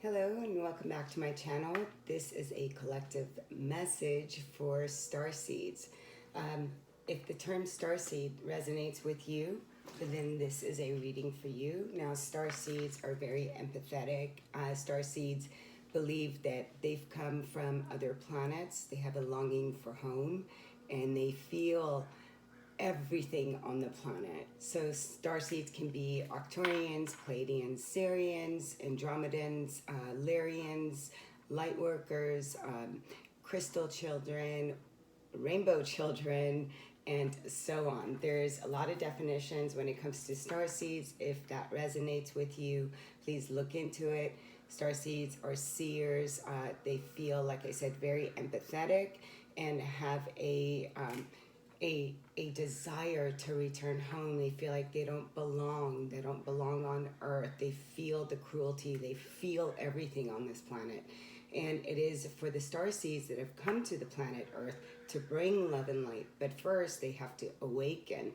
Hello and welcome back to my channel. This is a collective message for starseeds. If the term starseed resonates with you, then this is a reading for you. Now, starseeds are very empathetic. Starseeds believe that they've come from other planets. They have a longing for home and they feel everything on the planet. So starseeds can be Arcturians, Pleiadians, Sirians, Andromedans, Lyrians, Lightworkers, crystal children, rainbow children, and so on. There's a lot of definitions when it comes to starseeds. If that resonates with you, please look into it. Starseeds are seers. They feel, like I said, very empathetic and have a desire to return home. They feel like they don't belong. They don't belong on Earth. They feel the cruelty. They feel everything on this planet. And it is for the starseeds that have come to the planet Earth to bring love and light. But first, they have to awaken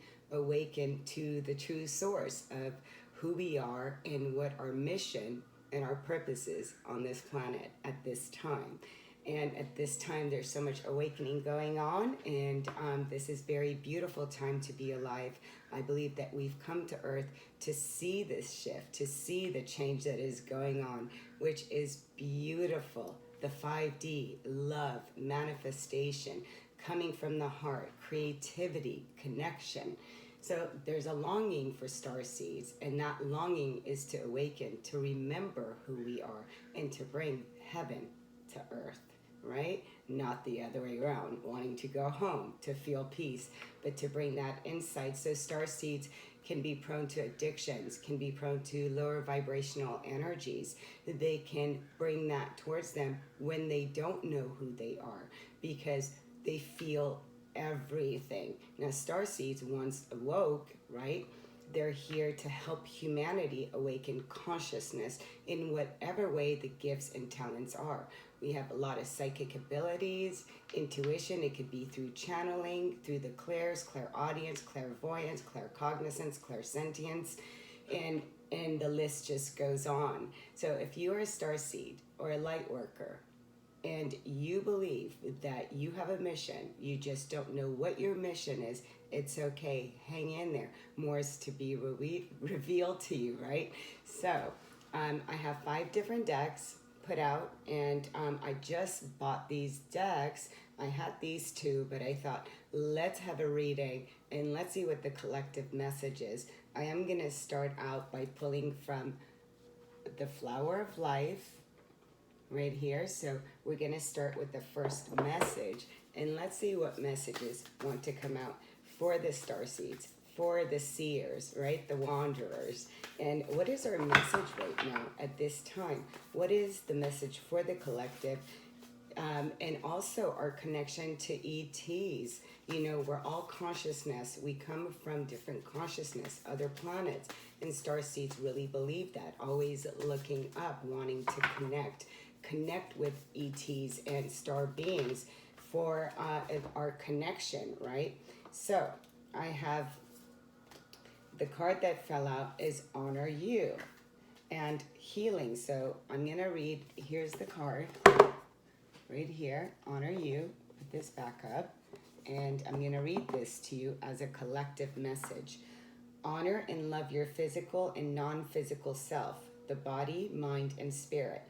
to the true source of who we are and what our mission and our purpose is on this planet at this time. And at this time, there's so much awakening going on, and this is very beautiful time to be alive. I believe that we've come to Earth to see this shift, to see the change that is going on, which is beautiful. The 5D, love, manifestation, coming from the heart, creativity, connection. So there's a longing for starseeds, and that longing is to awaken, to remember who we are, and to bring heaven to Earth. Right? Not the other way around, wanting to go home, to feel peace, but to bring that insight. So starseeds can be prone to addictions, can be prone to lower vibrational energies. They can bring that towards them when they don't know who they are, because they feel everything. Now, starseeds, once awoke, right? They're here to help humanity awaken consciousness in whatever way the gifts and talents are. We have a lot of psychic abilities, intuition. It could be through channeling, through the clairs, clairaudience, clairvoyance, claircognizance, clairsentience, and the list just goes on. So if you are a starseed or a light worker, and you believe that you have a mission, you just don't know what your mission is, it's okay. Hang in there. More is to be revealed to you, right? So I have 5 different decks put out, and I just bought these decks. I had these 2, but I thought, let's have a reading and let's see what the collective message is. I am going to start out by pulling from the Flower of Life, right here. So we're going to start with the first message, and let's see what messages want to come out for the starseeds, for the seers, right? The wanderers. And what is our message right now at this time? What is the message for the collective? And also our connection to ETs. You know, we're all consciousness. We come from different consciousness, other planets. And starseeds really believe that, always looking up, wanting to connect with ETs and star beings for our connection, right? So I have the card that fell out is Honor You and Healing. So I'm going to read, here's the card right here, Honor You. Put this back up, and I'm going to read this to you as a collective message. Honor and love your physical and non-physical self, the body, mind, and spirit.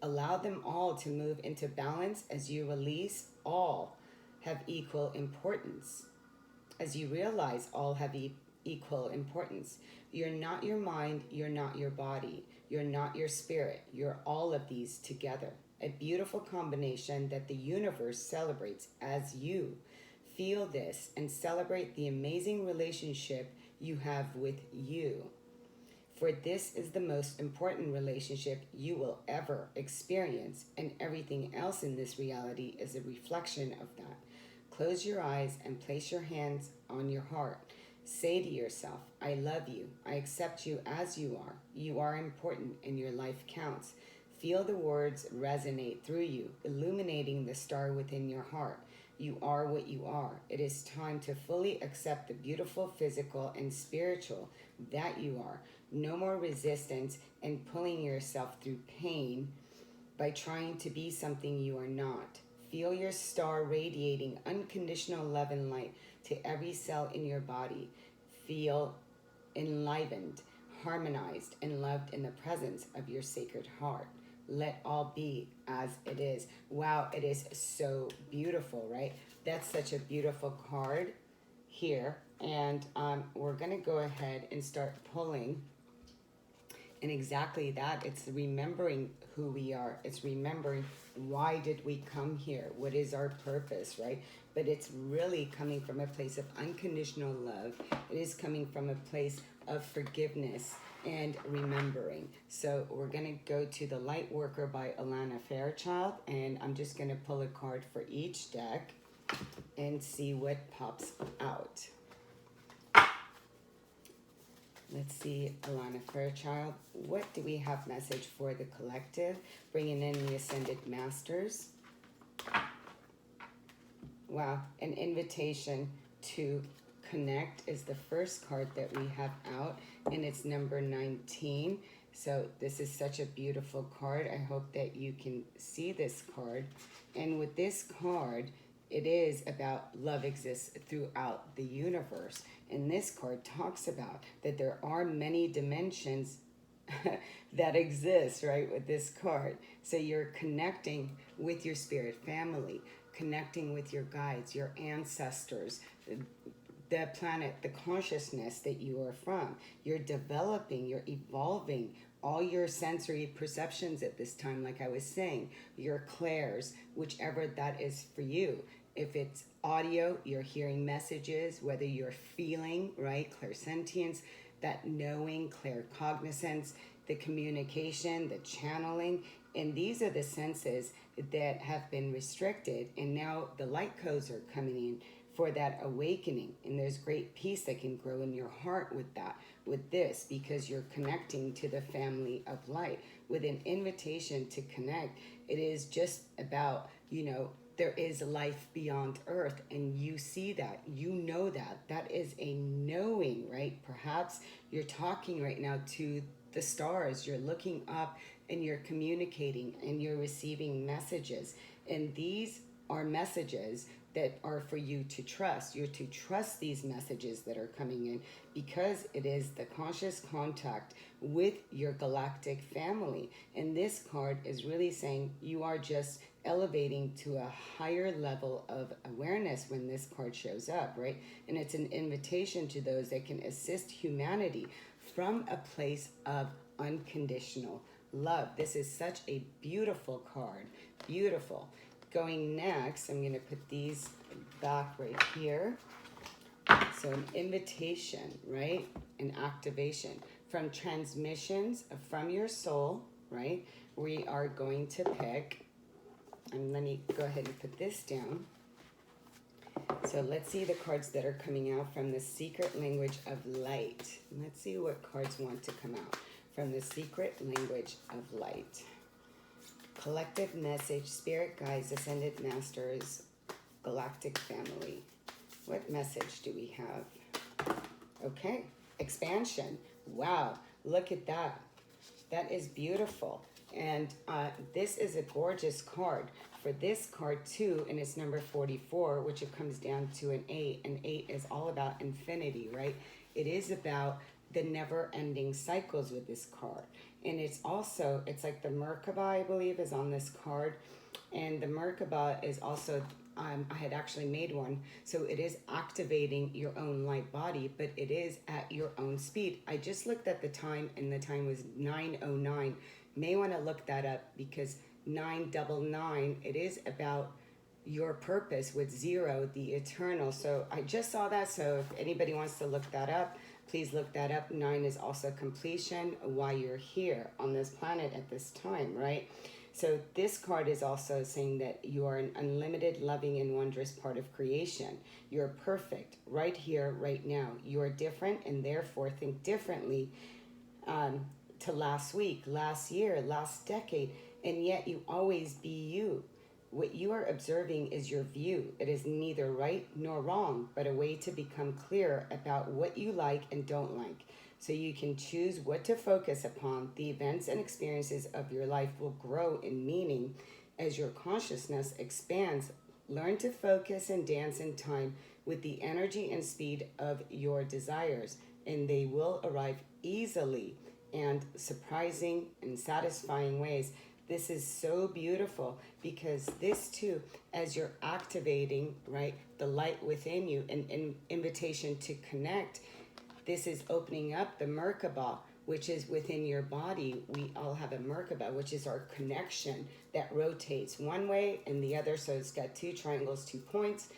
Allow them all to move into balance as you release all have equal importance. As you realize all have equal importance. You're not your mind, you're not your body, you're not your spirit, you're all of these together. A beautiful combination that the universe celebrates as you. Feel this and celebrate the amazing relationship you have with you. For this is the most important relationship you will ever experience, and everything else in this reality is a reflection of that. Close your eyes and place your hands on your heart. Say to yourself, I love you. I accept you as you are. You are important and your life counts. Feel the words resonate through you, illuminating the star within your heart. You are what you are. It is time to fully accept the beautiful physical and spiritual that you are. No more resistance and pulling yourself through pain by trying to be something you are not. Feel your star radiating unconditional love and light to every cell in your body. Feel enlivened, harmonized, and loved in the presence of your sacred heart. Let all be as it is. Wow, it is so beautiful, right? That's such a beautiful card here. And we're going to go ahead and start pulling. And exactly that, it's remembering who we are. It's remembering why did we come here? What is our purpose, right? But it's really coming from a place of unconditional love. It is coming from a place of forgiveness and remembering. So we're going to go to the Lightworker by Alana Fairchild, and I'm just going to pull a card for each deck and see what pops out. Let's see, Alana Fairchild, what do we have message for the collective? Bringing in the Ascended Masters. Wow, an invitation to connect is the first card that we have out, and it's number 19. So this is such a beautiful card. I hope that you can see this card. And with this card, it is about love exists throughout the universe. And this card talks about that there are many dimensions that exist, right, with this card. So you're connecting with your spirit family, connecting with your guides, your ancestors, the planet, the consciousness that you are from. You're developing, you're evolving all your sensory perceptions at this time, like I was saying, your clairs, whichever that is for you. If it's audio, you're hearing messages, whether you're feeling, right, clairsentience, that knowing, claircognizance, the communication, the channeling, and these are the senses that have been restricted, and now the light codes are coming in for that awakening, and there's great peace that can grow in your heart with that, with this, because you're connecting to the family of light. With an invitation to connect, it is just about, you know, there is life beyond Earth, and you see that, you know that. That is a knowing, right? Perhaps you're talking right now to the stars, you're looking up and you're communicating and you're receiving messages. And these are messages that are for you to trust. You're to trust these messages that are coming in because it is the conscious contact with your galactic family. And this card is really saying you are just elevating to a higher level of awareness when this card shows up, right? And it's an invitation to those that can assist humanity from a place of unconditional love. This is such a beautiful card. Beautiful. Going next, I'm going to put these back right here. So an invitation, right? An activation from transmissions from your soul, right? We are going to pick, and let me go ahead and put this down. So let's see the cards that are coming out from the secret language of light. Let's see what cards want to come out from the secret language of light. Collective message, spirit guides, ascended masters, galactic family. What message do we have? Okay, expansion. Wow, look at that. That is beautiful. And this is a gorgeous card. For this card too, and it's number 44, which it comes down to an 8. And 8 is all about infinity, right? It is about the never-ending cycles with this card. And it's also, it's like the Merkaba, I believe, is on this card. And the Merkaba is also, I had actually made one. So it is activating your own light body, but it is at your own speed. I just looked at the time, and the time was 9:09. May want to look that up because 999, it is about your purpose with 0, the eternal. So I just saw that. So if anybody wants to look that up, please look that up. 9 is also completion, why you're here on this planet at this time, right? So this card is also saying that you are an unlimited, loving, and wondrous part of creation. You're perfect right here, right now. You are different, and therefore think differently to last week, last year, last decade, and yet you always be you. What you are observing is your view. It is neither right nor wrong, but a way to become clear about what you like and don't like. so you can choose what to focus upon. The events and experiences of your life will grow in meaning as your consciousness expands. Learn to focus and dance in time with the energy and speed of your desires, and they will arrive easily and surprising and satisfying ways. This is so beautiful because this too, as you're activating, right, the light within you, an invitation to connect, this is opening up the Merkaba, which is within your body. We all have a Merkaba, which is our connection that rotates one way and the other. So it's got two triangles, 2 points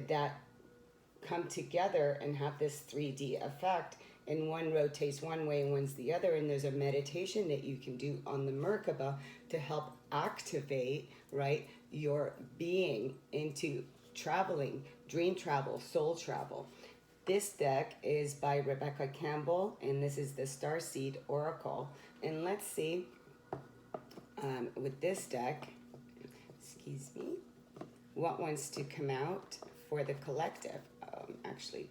that come together and have this 3D effect. And one rotates one way and one's the other. And there's a meditation that you can do on the Merkaba to help activate, right, your being into traveling, dream travel, soul travel. This deck is by Rebecca Campbell, and this is the Starseed Oracle. And let's see, with this deck, excuse me, what wants to come out for the collective. Actually,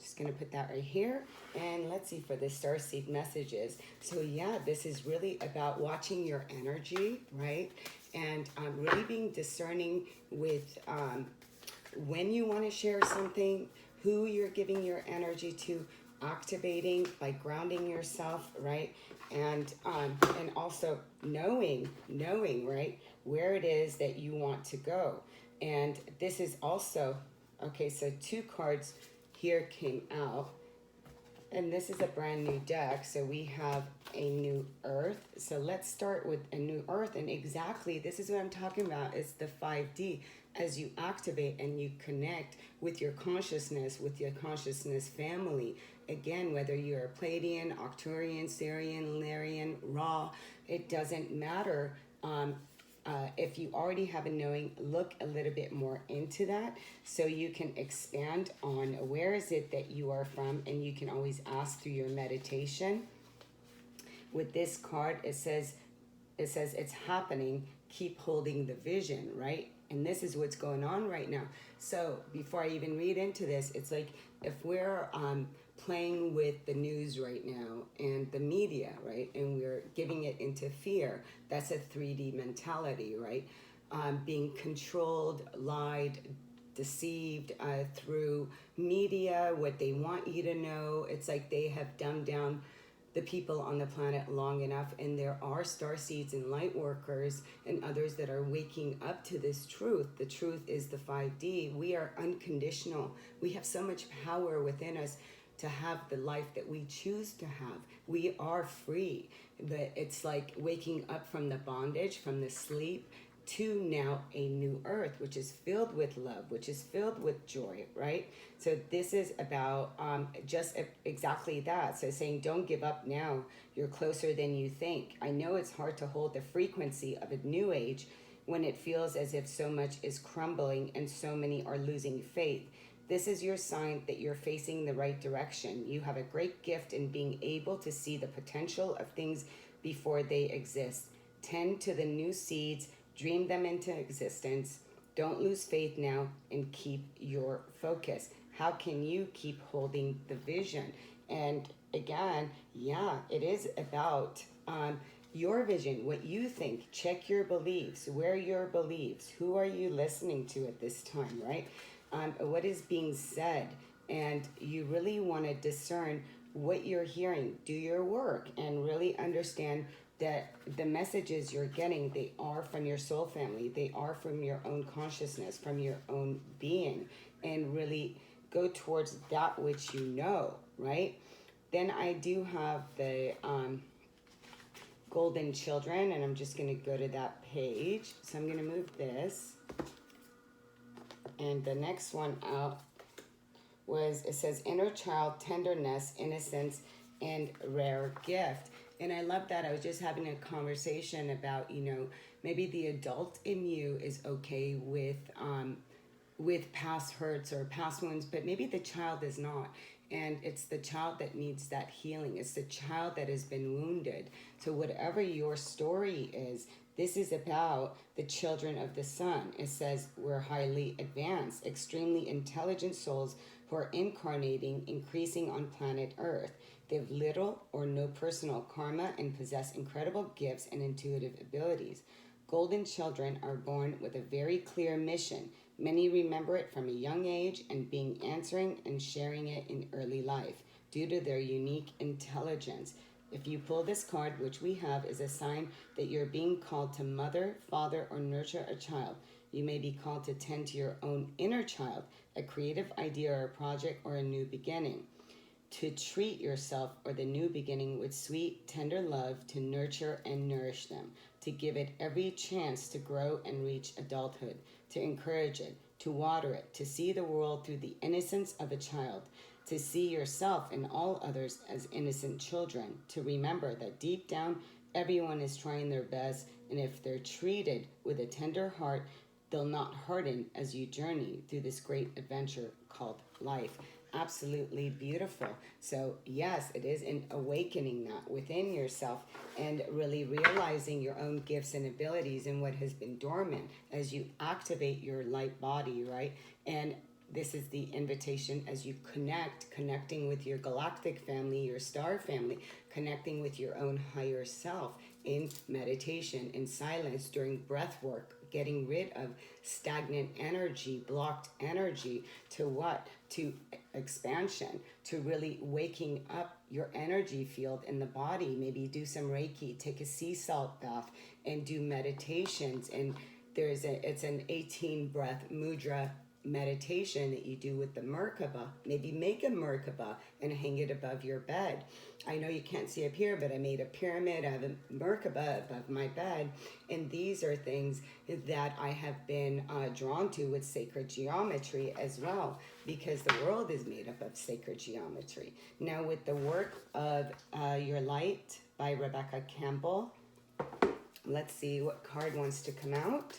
just going to put that right here. And let's see for the Starseed messages. So yeah, this is really about watching your energy, right? And really being discerning with when you want to share something, who you're giving your energy to, activating by grounding yourself, right? And also knowing, right, where it is that you want to go. And this is also, okay, so 2 cards here came out. And this is a brand new deck. So we have a new earth. So let's start with a new earth. And exactly, this is what I'm talking about. It's the 5D. As you activate and you connect with your consciousness family. Again, whether you're a Pleiadian, Arcturian, Sirian, Lyrian, Ra, it doesn't matter. If you already have a knowing, look a little bit more into that so you can expand on where is it that you are from, and you can always ask through your meditation. With this card, it says it's happening, keep holding the vision, right? And this is what's going on right now. So before I even read into this, it's like if we're playing with the news right now and the media, right? And we're giving it into fear. That's a 3D mentality, right? Being controlled, lied, deceived through media, what they want you to know. It's like they have dumbed down the people on the planet long enough, and there are starseeds and lightworkers and others that are waking up to this truth. The truth is the 5D. We are unconditional. We have so much power within us to have the life that we choose to have. We are free, but it's like waking up from the bondage, from the sleep, to now a new earth, which is filled with love, which is filled with joy, right? So this is about just exactly that. So saying, don't give up now. You're closer than you think. I know it's hard to hold the frequency of a new age when it feels as if so much is crumbling and so many are losing faith. This is your sign that you're facing the right direction. You have a great gift in being able to see the potential of things before they exist. Tend to the new seeds, dream them into existence. Don't lose faith now, and keep your focus. How can you keep holding the vision? And again, yeah, it is about your vision, what you think. Check your beliefs. Where are your beliefs? Who are you listening to at this time, right? What is being said? And you really want to discern what you're hearing. Do your work and really understand that the messages you're getting, they are from your soul family. They are from your own consciousness, from your own being, and really go towards that which you know, right? Then I do have the Golden Children, and I'm just going to go to that page. So I'm going to move this. And the next one out was, it says, inner child, tenderness, innocence, and rare gift. And I love that. I was just having a conversation about, maybe the adult in you is okay with past hurts or past wounds, but maybe the child is not. And it's the child that needs that healing. It's the child that has been wounded. So whatever your story is, this is about the children of the sun. It says we're highly advanced, extremely intelligent souls who are incarnating, increasing on planet Earth. They have little or no personal karma and possess incredible gifts and intuitive abilities. Golden children are born with a very clear mission. Many remember it from a young age and being answering and sharing it in early life due to their unique intelligence. If you pull this card, which we have, is a sign that you're being called to mother, father, or nurture a child. You may be called to tend to your own inner child, a creative idea or a project or a new beginning. To treat yourself or the new beginning with sweet, tender love, to nurture and nourish them, to give it every chance to grow and reach adulthood, to encourage it, to water it, to see the world through the innocence of a child, to see yourself and all others as innocent children, to remember that deep down everyone is trying their best, and if they're treated with a tender heart, they'll not harden as you journey through this great adventure called life. Absolutely beautiful. So yes, it is an awakening that within yourself and really realizing your own gifts and abilities and what has been dormant as you activate your light body, right? And this is the invitation as you connecting with your galactic family, your star family, connecting with your own higher self in meditation, in silence, during breath work, getting rid of stagnant energy, blocked energy, to what? To expansion, to really waking up your energy field in the body. Maybe do some Reiki, take a sea salt bath, and do meditations. And it's an 18 breath mudra meditation that you do with the Merkaba. Maybe make a Merkaba and hang it above your bed. I know you can't see up here, but I made a pyramid of a Merkaba above my bed. And these are things that I have been drawn to with sacred geometry as well, because the world is made up of sacred geometry. Now with the work of Your Light by Rebecca Campbell, let's see what card wants to come out.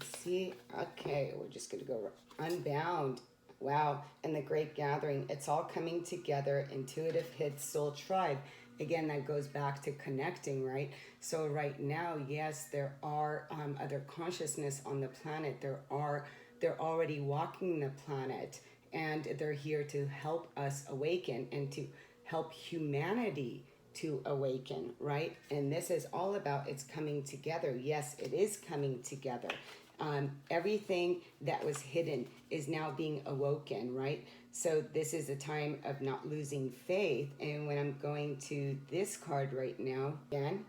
Let's see. Okay, we're just going to go Unbound. Wow. And the Great Gathering. It's all coming together. Intuitive Hit Soul Tribe. Again, that goes back to connecting, right? So right now, yes, there are other consciousness on the planet. They're already walking the planet, and they're here to help us awaken and to help humanity to awaken, right? And this is all about it's coming together. Yes, it is coming together. Everything that was hidden is now being awoken, right? So this is a time of not losing faith. And when I'm going to this card right now, again,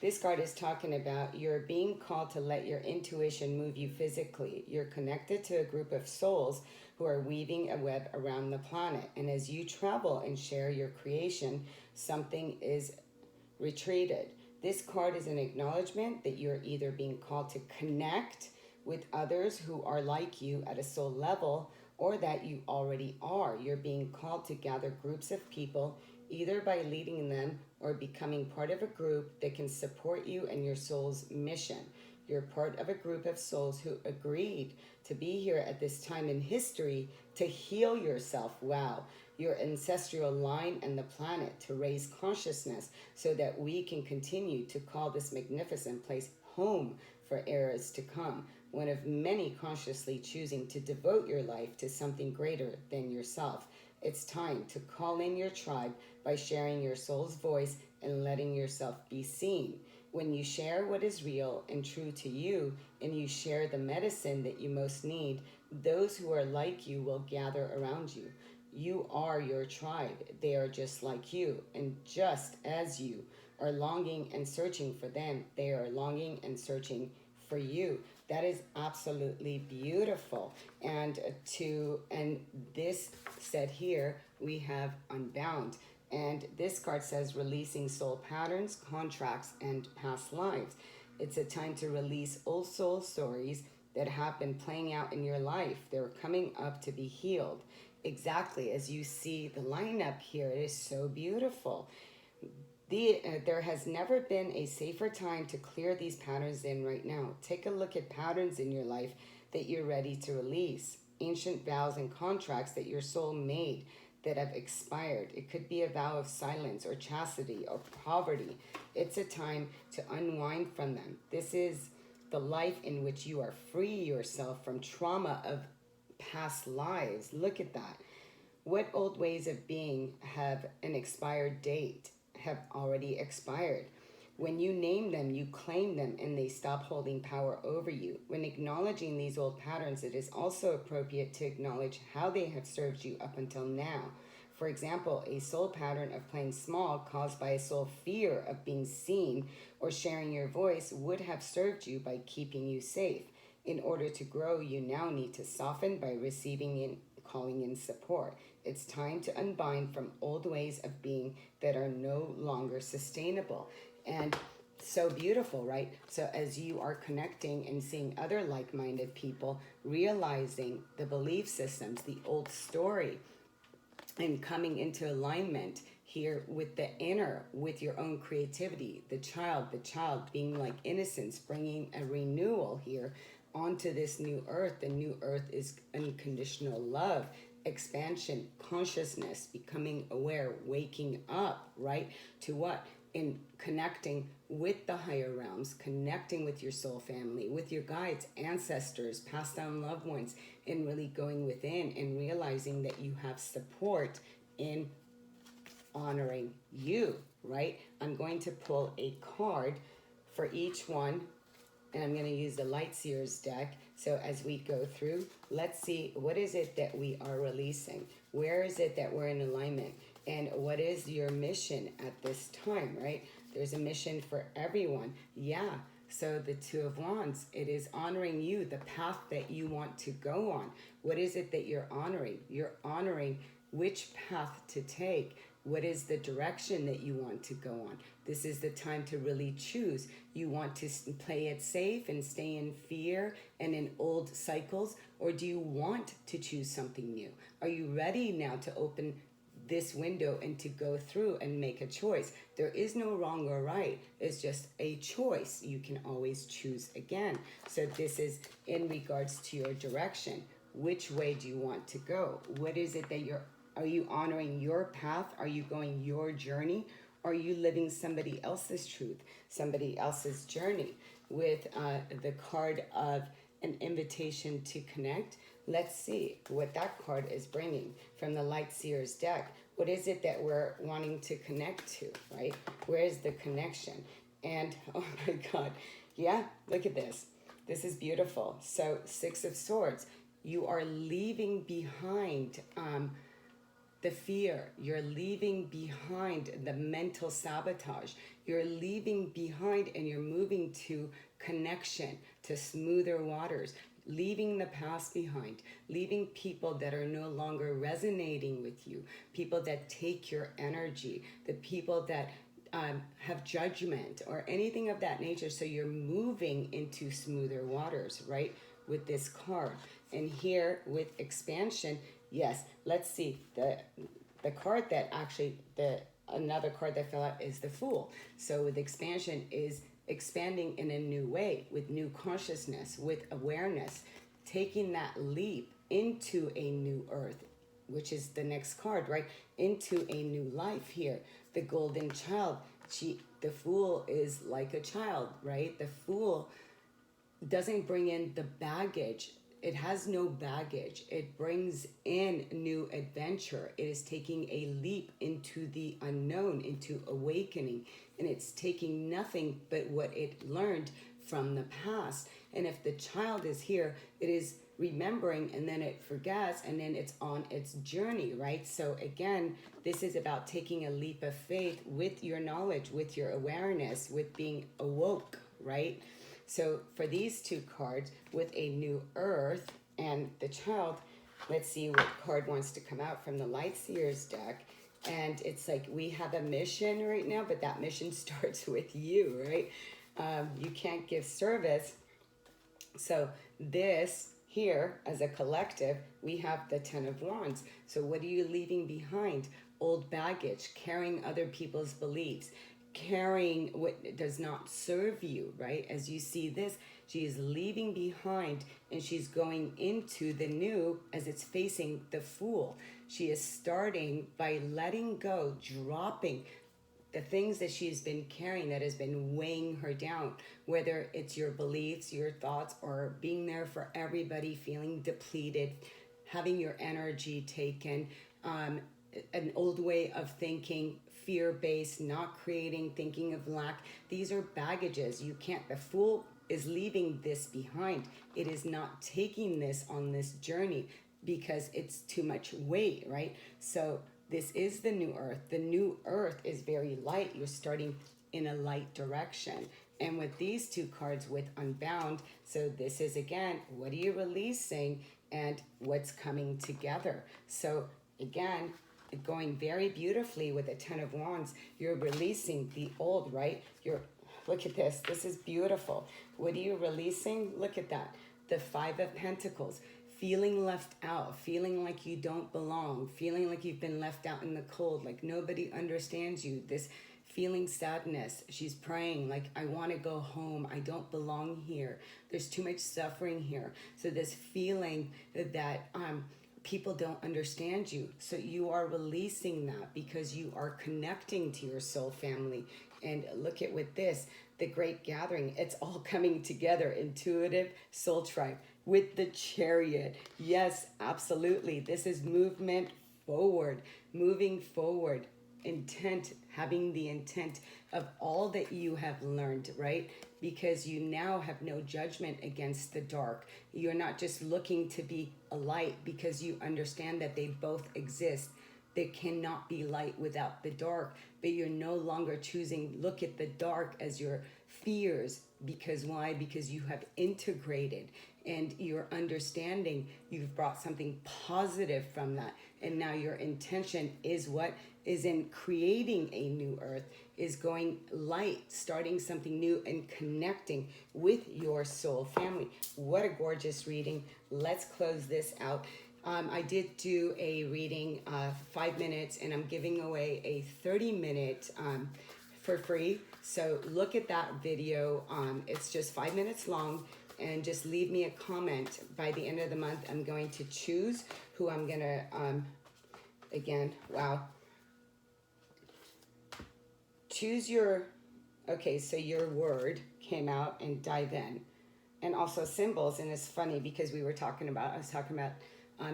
this card is talking about you're being called to let your intuition move you physically. You're connected to a group of souls who are weaving a web around the planet. And as you travel and share your creation, something is retreated. This card is an acknowledgement that you're either being called to connect with others who are like you at a soul level, or that you already are. You're being called to gather groups of people, either by leading them or becoming part of a group that can support you and your soul's mission. You're part of a group of souls who agreed to be here at this time in history to heal yourself. Wow. Your ancestral line and the planet, to raise consciousness so that we can continue to call this magnificent place home for eras to come. One of many consciously choosing to devote your life to something greater than yourself. It's time to call in your tribe by sharing your soul's voice and letting yourself be seen. When you share what is real and true to you, and you share the medicine that you most need, those who are like you will gather around you. You are your tribe. They are just like you. And just as you are longing and searching for them, they are longing and searching for you. That is absolutely beautiful. And this said here, we have Unbound. And this card says releasing soul patterns, contracts, and past lives. It's a time to release old soul stories that have been playing out in your life. They're coming up to be healed. Exactly, as you see the lineup here, it is so beautiful. There has never been a safer time to clear these patterns in right now. Take a look at patterns in your life that you're ready to release. Ancient vows and contracts that your soul made that have expired. It could be a vow of silence or chastity or poverty. It's a time to unwind from them. This is the life in which you are free yourself from trauma of past lives. Look at that. What old ways of being have an expired date, have already expired? When you name them, you claim them, and they stop holding power over you. When acknowledging these old patterns, it is also appropriate to acknowledge how they have served you up until now. For example, a soul pattern of playing small caused by a soul fear of being seen or sharing your voice would have served you by keeping you safe. In order to grow, you now need to soften by receiving and calling in support. It's time to unbind from old ways of being that are no longer sustainable. And so beautiful, right? So as you are connecting and seeing other like-minded people, realizing the belief systems, the old story, and coming into alignment here with the inner, with your own creativity, the child being like innocence, bringing a renewal here onto this new earth. The new earth is unconditional love, expansion, consciousness, becoming aware, waking up, right? To what? In connecting with the higher realms, connecting with your soul family, with your guides, ancestors, passed down loved ones, and really going within and realizing that you have support in honoring you, right? I'm going to pull a card for each one, and I'm going to use the Light Seers deck. So as we go through, let's see, what is it that we are releasing? Where is it that we're in alignment? And what is your mission at this time, right? There's a mission for everyone. Yeah. So the Two of Wands, it is honoring you, the path that you want to go on. What is it that you're honoring? You're honoring which path to take. What is the direction that you want to go on? This is the time to really choose. You want to play it safe and stay in fear and in old cycles, or do you want to choose something new? Are you ready now to open this window and to go through and make a choice? There is no wrong or right. It's just a choice. You can always choose again. So this is in regards to your direction. Which way do you want to go? What is it that are you honoring your path? Are you going your journey? Are you living somebody else's truth, somebody else's journey? With the card of an invitation to connect, let's see what that card is bringing from the Light Seers deck. What is it that we're wanting to connect to, right? Where is the connection? And oh my God, yeah, look at this. This is beautiful. So Six of Swords, you are leaving behind the fear. You're leaving behind the mental sabotage. You're leaving behind and you're moving to connection, to smoother waters, leaving the past behind, leaving people that are no longer resonating with you, people that take your energy, the people that have judgment or anything of that nature. So you're moving into smoother waters, right? With this card. And here with expansion, yes, let's see. The card that actually, another card that fell out is the Fool. So with expansion is expanding in a new way, with new consciousness, with awareness, taking that leap into a new earth, which is the next card, right? Into a new life here. The Golden Child, the Fool is like a child, right? The Fool doesn't bring in the baggage. It has no baggage. It brings in new adventure. It is taking a leap into the unknown, into awakening, and it's taking nothing but what it learned from the past. And if the child is here, it is remembering, and then it forgets, and then it's on its journey, right? So again, this is about taking a leap of faith with your knowledge, with your awareness, with being awoke, right? So for these two cards, with a new earth and the child, let's see what card wants to come out from the Light Seers deck. And it's like, we have a mission right now, but that mission starts with you, right? You can't give service. So this here, as a collective, we have the Ten of Wands. So what are you leaving behind? Old baggage, carrying other people's beliefs, carrying what does not serve you, right? As you see this, she is leaving behind and she's going into the new as it's facing the Fool. She is starting by letting go, dropping the things that she's been carrying that has been weighing her down, whether it's your beliefs, your thoughts, or being there for everybody, feeling depleted, having your energy taken, an old way of thinking, fear-based, not creating, thinking of lack. These are baggages. You can't, the fool is leaving this behind. It is not taking this on this journey because it's too much weight, right? So this is the new earth. The new earth is very light. You're starting in a light direction. And with these two cards with Unbound, so this is again, what are you releasing and what's coming together? So again, going very beautifully with the Ten of Wands, you're releasing the old, right? Look at this. This is beautiful. What are you releasing? Look at that. The Five of Pentacles. Feeling left out, feeling like you don't belong, feeling like you've been left out in the cold, like nobody understands you. This feeling sadness. She's praying like, I want to go home. I don't belong here. There's too much suffering here. So this feeling that people don't understand you. So you are releasing that because you are connecting to your soul family. And look at with this, the Great Gathering. It's all coming together. Intuitive soul tribe with the Chariot. Yes, absolutely. This is movement forward, moving forward. Intent, having the intent of all that you have learned, right? Because you now have no judgment against the dark. You're not just looking to be a light because you understand that they both exist. There cannot be light without the dark, but you're no longer choosing look at the dark as your fears. Because why? Because you have integrated and you're understanding, you've brought something positive from that. And now your intention is what is in creating a new earth, is going light, starting something new and connecting with your soul family. What a gorgeous reading. Let's close this out. I did do a reading 5 minutes and I'm giving away a 30-minute for free. So look at that video. It's just 5 minutes long and just leave me a comment. By the end of the month, I'm going to choose who I'm going to, again, wow. Choose your, okay, so your word came out and dive in. And also symbols, and it's funny because I was talking about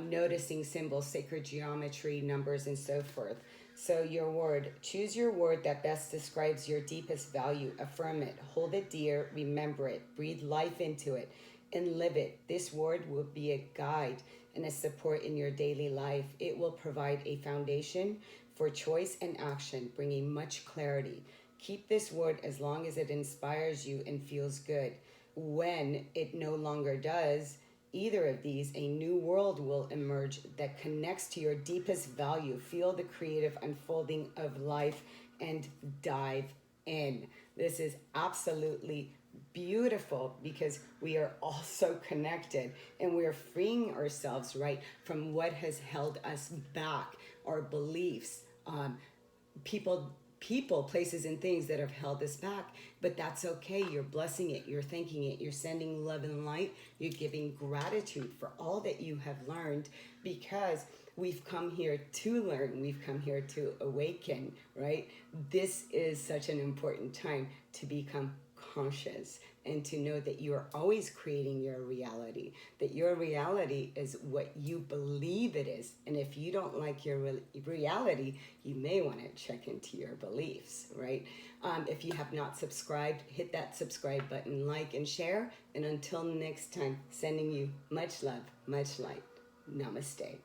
noticing symbols, sacred geometry, numbers, and so forth. So your word, choose your word that best describes your deepest value. Affirm it, hold it dear, remember it, breathe life into it, and live it. This word will be a guide and a support in your daily life. It will provide a foundation for choice and action, bringing much clarity. Keep this word as long as it inspires you and feels good. When it no longer does either of these, a new world will emerge that connects to your deepest value. Feel the creative unfolding of life and dive in. This is absolutely beautiful because we are all so connected and we are freeing ourselves, right, from what has held us back, our beliefs, people, places, and things that have held us back. But that's okay. You're blessing it. You're thanking it. You're sending love and light. You're giving gratitude for all that you have learned because we've come here to learn. We've come here to awaken, right? This is such an important time to become conscious and to know that you are always creating your reality, that your reality is what you believe it is. And if you don't like your reality, you may want to check into your beliefs, right? If you have not subscribed, hit that subscribe button, like and share. And until next time, sending you much love, much light. Namaste.